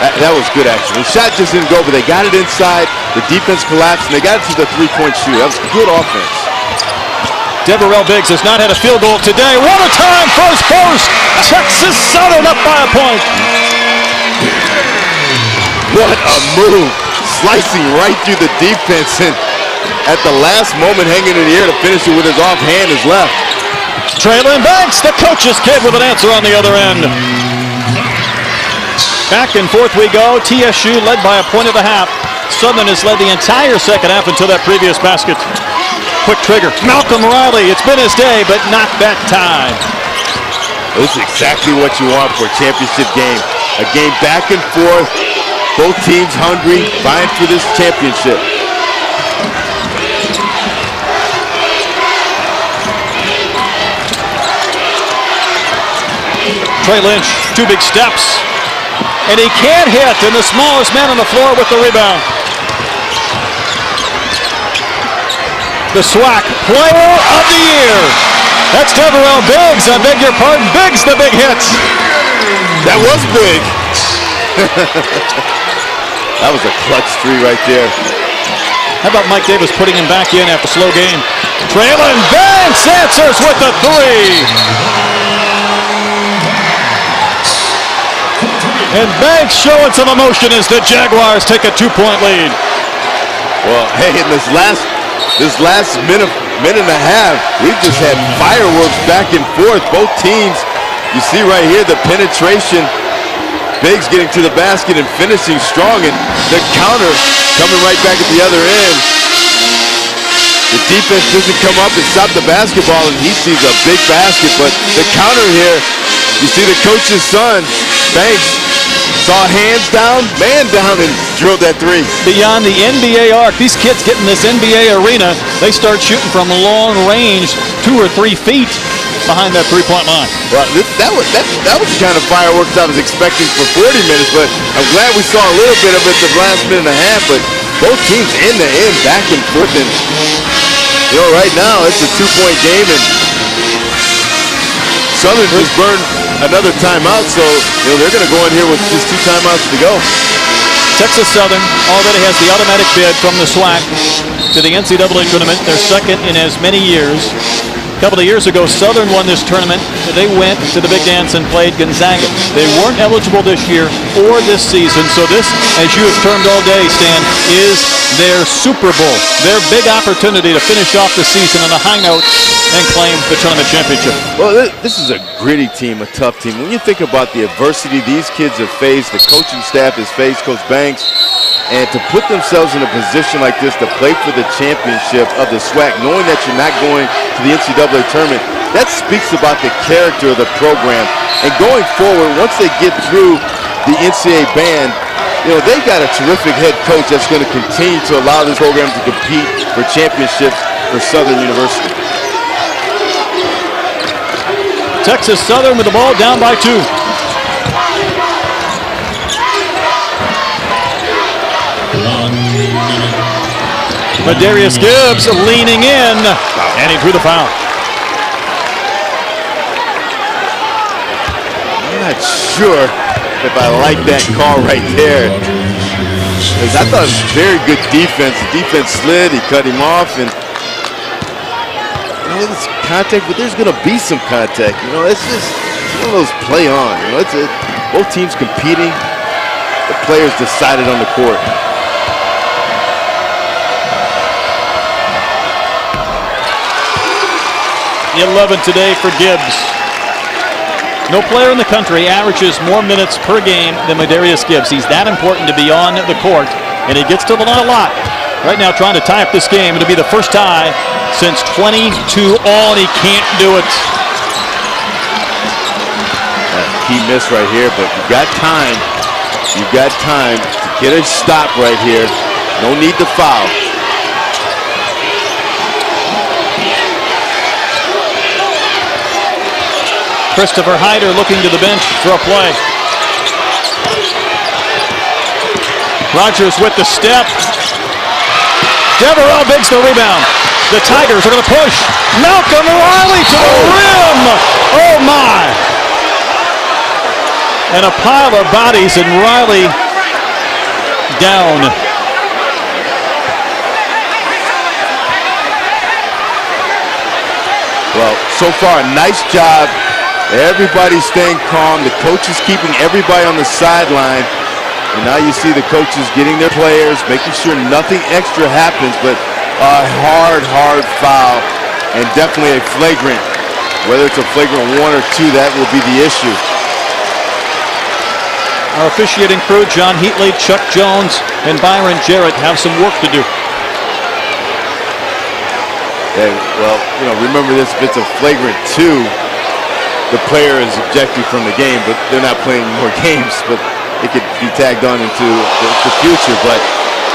That was good action. The shot just didn't go, but they got it inside. The defense collapsed, and they got it to the three-point shoot. That was good offense. Deverell Biggs has not had a field goal today. What a time, first post. Texas Southern up by a point. What a move. Slicing right through the defense, and at the last moment hanging in the air to finish it with his offhand is left. Traylon Banks, the coach's kid, with an answer on the other end. Back and forth we go. TSU led by a point and a half. Southern has led the entire second half until that previous basket. Quick trigger. Malcolm Riley, it's been his day, but not that time. This is exactly what you want for a championship game. A game back and forth. Both teams hungry, vying for this championship. Trey Lynch, two big steps. And he can't hit, and the smallest man on the floor with the rebound. The SWAC Player of the Year. That's Deverell Biggs. I beg your pardon. Biggs, the big hit. That was big. That was a clutch three right there. How about Mike Davis putting him back in after a slow game? Traylon Banks answers with the three. And Banks showing some emotion as the Jaguars take a 2-point lead. Well, hey, in this last minute and a half, we've just had fireworks back and forth. Both teams, you see right here the penetration. Biggs getting to the basket and finishing strong, and the counter coming right back at the other end. The defense doesn't come up and stop the basketball, and he sees a big basket, but the counter here, you see the coach's son, Banks, saw hands down, man down, and drilled that three. Beyond the NBA arc, these kids get in this NBA arena, they start shooting from long range, 2 or 3 feet behind that three-point line. Well, that was the kind of fireworks I was expecting for 40 minutes, but I'm glad we saw a little bit of it the last minute and a half, but both teams end to end, back and forth, and right now it's a 2-point game, and Southern just burned another timeout, so they're going to go in here with just 2 timeouts to go. Texas Southern already has the automatic bid from the SWAC to the NCAA tournament. They're second in as many years. A couple of years ago, Southern won this tournament. They went to the Big Dance and played Gonzaga. They weren't eligible this year or this season, so this, as you have termed all day, Stan, is their Super Bowl, their big opportunity to finish off the season on a high note and claim the tournament championship. Well, this is a gritty team, a tough team. When you think about the adversity these kids have faced, the coaching staff has faced, Coach Banks, and to put themselves in a position like this to play for the championship of the SWAC, knowing that you're not going to the NCAA tournament, that speaks about the character of the program. And going forward, once they get through the NCAA ban, they got a terrific head coach that's going to continue to allow this program to compete for championships for Southern University. Texas Southern with the ball down by 2. Madarius Gibbs leaning in, and he drew the foul. I'm not sure if I like that call right there. Because I thought it was very good defense. The defense slid, he cut him off, and it's contact, but there's going to be some contact. It's just one of those play on. Both teams competing. The players decided on the court. The 11 today for Gibbs. No player in the country averages more minutes per game than Madarius Gibbs. He's that important to be on the court, and he gets to the line a lot. Right now trying to tie up this game. It'll be the first tie since 22 all, and he can't do it. Key miss right here, but you got time. You got time to get a stop right here. No need to foul. Christopher Hyder looking to the bench for a play. Rogers with the step. Deverell Biggs the rebound. The Tigers are going to push. Malcolm Riley to the rim. Oh my. And a pile of bodies, and Riley down. Well, so far, a nice job. Everybody's staying calm. The coach is keeping everybody on the sideline. And now you see the coaches getting their players, making sure nothing extra happens, but a hard foul, and definitely a flagrant. Whether it's a flagrant 1 or 2, that will be the issue. Our officiating crew, John Heatley, Chuck Jones, and Byron Jarrett, have some work to do. And, well, remember this, if it's a flagrant 2, the player is ejected from the game, but they're not playing more games, but it could be tagged on into the future. But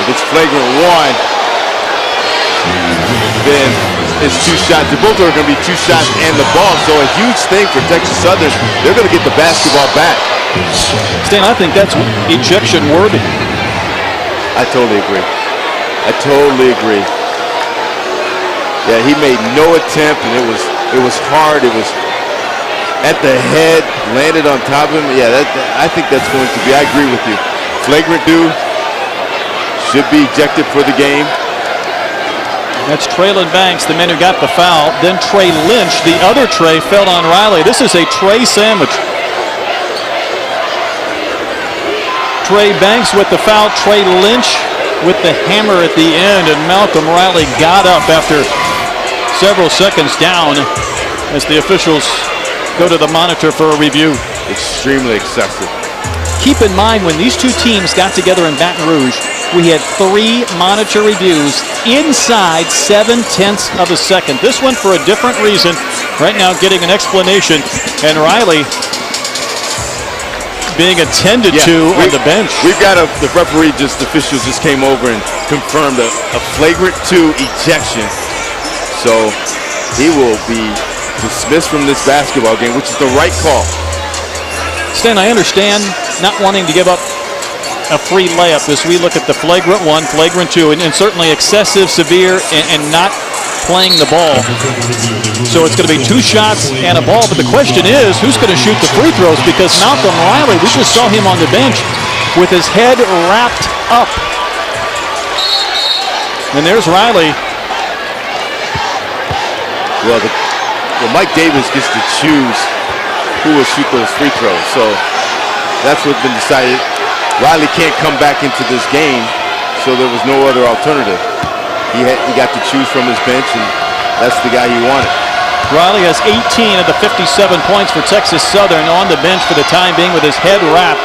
if it's flagrant 1, then it's 2 shots. They're both are going to be 2 shots and the ball, so a huge thing for Texas Southern. They're going to get the basketball back. Stan, I think that's ejection worthy. I totally agree. Yeah, he made no attempt, and it was hard. It was at the head, landed on top of him. Yeah, I think that's going to be. I agree with you. Flagrant 2 should be ejected for the game. That's Traylon Banks, the man who got the foul. Then Trey Lynch, the other Trey, fell on Riley. This is a Trey sandwich. Trey Banks with the foul. Trey Lynch with the hammer at the end, and Malcolm Riley got up after several seconds down as the officials go to the monitor for a review. Extremely excessive. Keep in mind, when these two teams got together in Baton Rouge, we had 3 monitor reviews inside 0.7 of a second. This one for a different reason. Right now getting an explanation, and Riley being attended to on the bench. We've got the officials just came over and confirmed a flagrant 2 ejection. So he will be dismissed from this basketball game, which is the right call. Stan, I understand not wanting to give up a free layup as we look at the flagrant 1, flagrant 2, and certainly excessive, severe, and not playing the ball. So it's going to be 2 shots and a ball, but the question is, who's going to shoot the free throws? Because Malcolm Riley, we just saw him on the bench with his head wrapped up. And there's Riley. Well, Mike Davis gets to choose who will shoot those free throws. So that's what's been decided. Riley can't come back into this game, so there was no other alternative. He got to choose from his bench, and that's the guy he wanted. Riley has 18 of the 57 points for Texas Southern on the bench for the time being with his head wrapped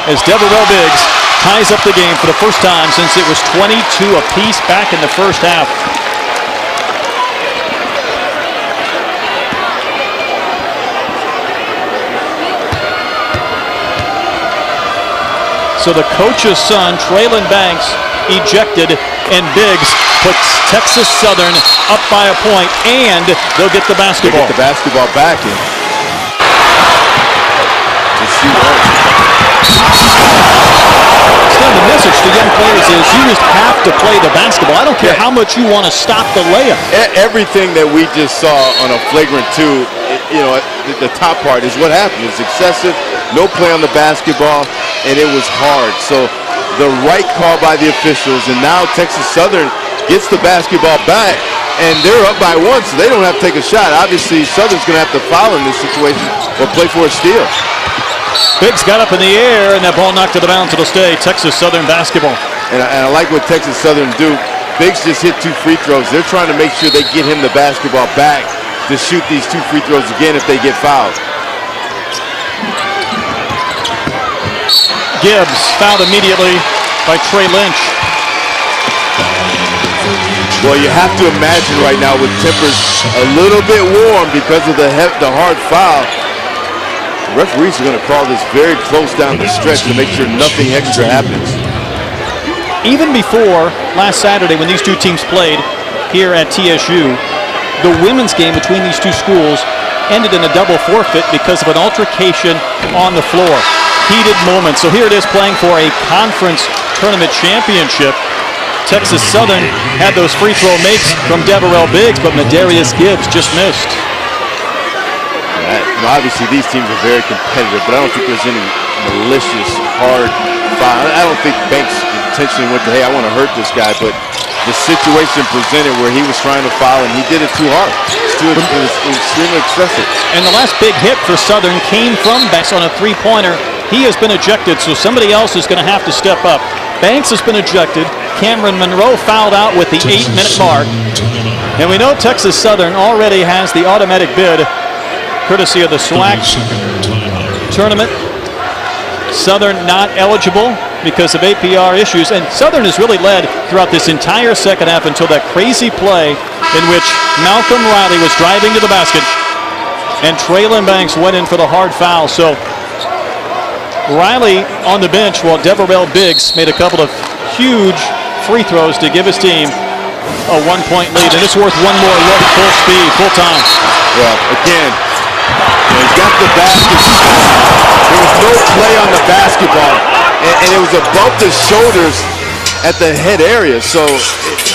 as Deverell Biggs ties up the game for the first time since it was 22 apiece back in the first half. So the coach's son, Traylon Banks, ejected, and Biggs puts Texas Southern up by a point, and they'll get the basketball. They get the basketball back in. Let's see what. Still, the message to young players is you just have to play the basketball. I don't care how much you want to stop the layup. Everything that we just saw on a flagrant 2, the top part is what happened. It was excessive, no play on the basketball, and it was hard. So the right call by the officials, and now Texas Southern gets the basketball back, and they're up by 1, so they don't have to take a shot. Obviously, Southern's going to have to foul in this situation or play for a steal. Biggs got up in the air, and that ball knocked to the bounce. It'll stay Texas Southern basketball. And I like what Texas Southern do. Biggs just hit 2 free throws. They're trying to make sure they get him the basketball back to shoot these 2 free throws again if they get fouled. Gibbs fouled immediately by Trey Lynch. Well, you have to imagine right now with tempers a little bit warm because of the hard foul. The referees are going to call this very close down the stretch to make sure nothing extra happens. Even before last Saturday when these two teams played here at TSU, the women's game between these two schools ended in a double forfeit because of an altercation on the floor. Heated moments. So here it is playing for a conference tournament championship. Texas Southern had those free throw makes from Deverell Biggs, but Madarius Gibbs just missed. Obviously, these teams are very competitive, but I don't think there's any malicious, hard foul. I don't think Banks intentionally went to, hey, I want to hurt this guy, but the situation presented where he was trying to foul and he did it too hard. It was extremely excessive. And the last big hit for Southern came from Banks on a three-pointer. He has been ejected, so somebody else is going to have to step up. Banks has been ejected. Cameron Monroe fouled out with the 8-minute mark. And we know Texas Southern already has the automatic bid, courtesy of the SWAC tournament. Southern not eligible because of APR issues, and Southern has really led throughout this entire second half until that crazy play in which Malcolm Riley was driving to the basket and Traylon Banks went in for the hard foul. So Riley on the bench while Deverell Biggs made a couple of huge free throws to give his team a 1-point lead, and it's worth one more look, full speed, full time. Well, again, he's got the basket. There was no play on the basketball, and it was above the shoulders at the head area, so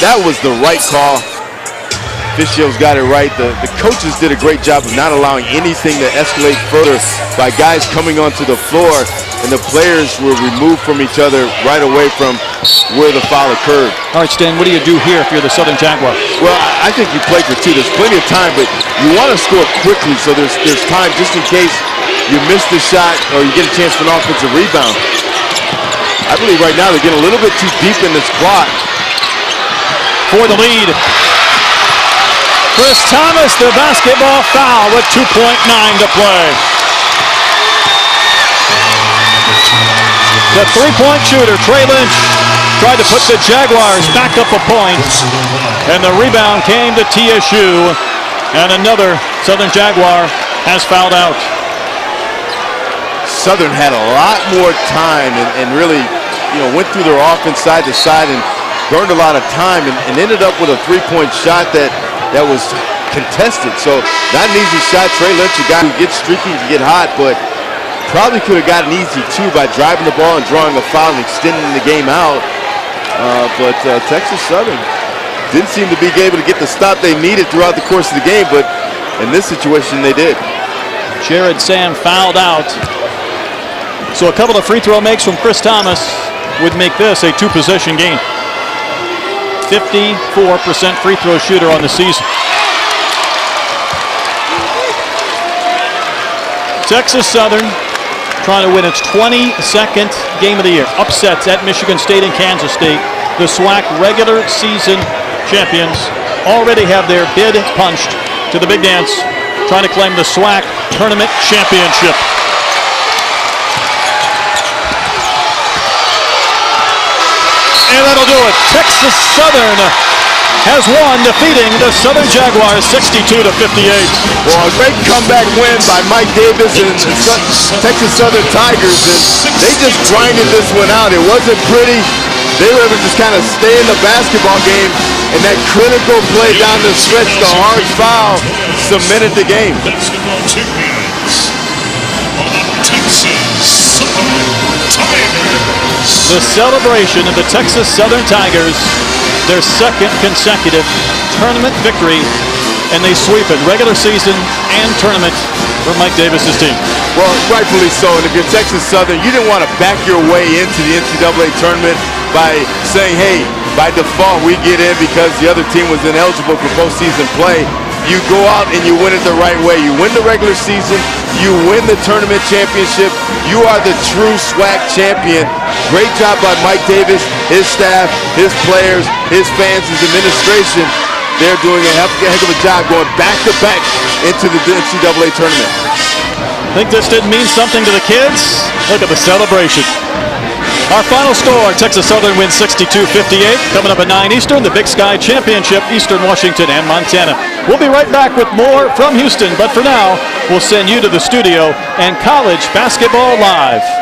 that was the right call. Fischio's got it right. The coaches did a great job of not allowing anything to escalate further by guys coming onto the floor, and the players were removed from each other right away from where the foul occurred. All right, Stan, what do you do here if you're the Southern Jaguars? Well, I think you play for two. There's plenty of time, but you want to score quickly, so there's time just in case you miss the shot or you get a chance for an offensive rebound. I believe right now they're getting a little bit too deep in this clock. For the lead, Chris Thomas, the basketball foul with 2.9 to play. The three-point shooter, Trey Lynch, tried to put the Jaguars back up a point, and the rebound came to TSU, and another Southern Jaguar has fouled out. Southern had a lot more time and really, went through their offense side to side and burned a lot of time and ended up with a three-point shot that was contested. So not an easy shot. Trey Lynch, a guy who gets streaky, can get hot, but probably could have gotten easy too by driving the ball and drawing a foul and extending the game out. But Texas Southern didn't seem to be able to get the stop they needed throughout the course of the game, but in this situation they did. Jared Sam fouled out. So a couple of free throw makes from Chris Thomas would make this a two-possession game. 54% free throw shooter on the season. Texas Southern trying to win its 22nd game of the year. Upsets at Michigan State and Kansas State. The SWAC regular season champions already have their bid punched to the big dance, trying to claim the SWAC tournament championship. And that'll do it. Texas Southern has won, defeating the Southern Jaguars 62-58. Well, a great comeback win by Mike Davis and Texas Southern Tigers, and they just grinded this one out. It wasn't pretty. They were able to just kind of stay in the basketball game, and that critical play down the stretch, the hard foul, cemented the game. The celebration of the Texas Southern Tigers, their second consecutive tournament victory, and they sweep it regular season and tournament for Mike Davis's team. Well, rightfully so, and if you're Texas Southern, you didn't want to back your way into the NCAA tournament by saying, hey, by default we get in because the other team was ineligible for postseason play. You go out and you win it the right way. You win the regular season, you win the tournament championship, you are the true SWAC champion. Great job by Mike Davis, his staff, his players, his fans, his administration. They're doing a heck of a job going back-to-back into the NCAA tournament. Think this didn't mean something to the kids? Look at the celebration. Our final score, Texas Southern wins 62-58. Coming up at 9 Eastern, the Big Sky Championship, Eastern Washington and Montana. We'll be right back with more from Houston, but for now, we'll send you to the studio and College Basketball Live.